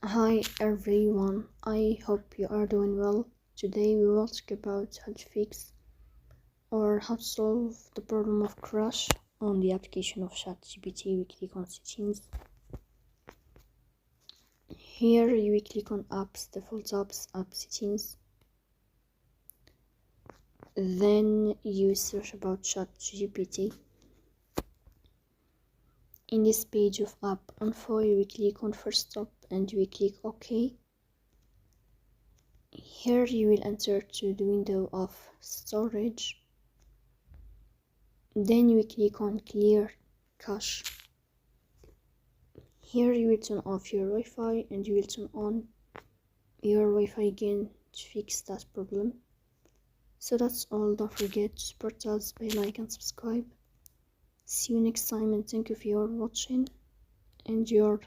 Hi everyone, I hope you are doing well. Today we will talk about how to fix or how to solve the problem of crash on the application of ChatGPT. We click on settings. Here you click on apps, default apps, app settings. Then you search about ChatGPT. In this page of app info, you click on first stop and you click OK. Here you will enter to the window of storage. Then you click on clear cache. Here you will turn off your Wi-Fi and you will turn on your Wi-Fi again to fix that problem. So that's all. Don't forget to support us by like and subscribe. See you next time and thank you for your watching and your